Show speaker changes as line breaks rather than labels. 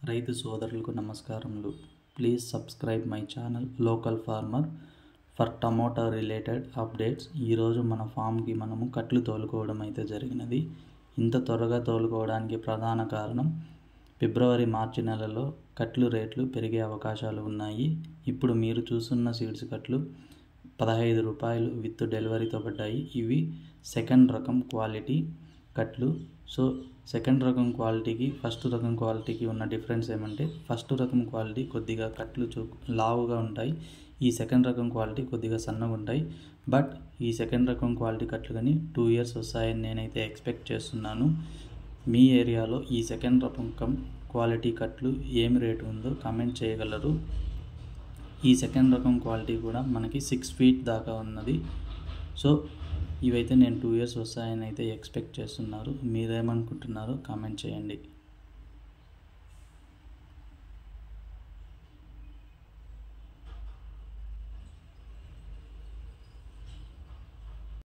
రైతు సోదరులకు నమస్కారములు. Please subscribe my channel local farmer for tomato related updates. ఈరోజు మన ఫామ్కి మనము కట్లు తోలుకోవడం అయితే జరిగినది. ఇంత త్వరగా తోలుకోవడానికి ప్రధాన కారణం మార్చి నెలలో కట్లు రేట్లు పెరిగే అవకాశాలు ఉన్నాయి. ఇప్పుడు మీరు చూస్తున్న సీడ్స్ కట్లు 15 రూపాయలు విత్ డెలివరీతో పడ్డాయి. ఇవి సెకండ్ రకం క్వాలిటీ కట్లు. సో సెకండ్ రకం క్వాలిటీకి ఫస్ట్ రకం క్వాలిటీకి ఉన్న డిఫరెన్స్ ఏమంటే, ఫస్ట్ రకం క్వాలిటీ కొద్దిగా కట్లు లావుగా ఉంటాయి. ఈ సెకండ్ రకం క్వాలిటీ కొద్దిగా సన్నగా ఉంటాయి. బట్ ఈ సెకండ్ రకం క్వాలిటీ కట్లు కానీ 2 years వస్తాయని నేనైతే ఎక్స్పెక్ట్ చేస్తున్నాను. మీ ఏరియాలో ఈ సెకండ్ రకం క్వాలిటీ కట్లు ఏమి రేటు ఉందో కామెంట్ చేయగలరు. ఈ సెకండ్ రకం క్వాలిటీ కూడా మనకి 6 feet దాకా ఉన్నది. సో ఇవైతే నేను 2 years వస్తాయని అయితే ఎక్స్పెక్ట్ చేస్తున్నారు. మీరేమనుకుంటున్నారో కామెంట్ చేయండి.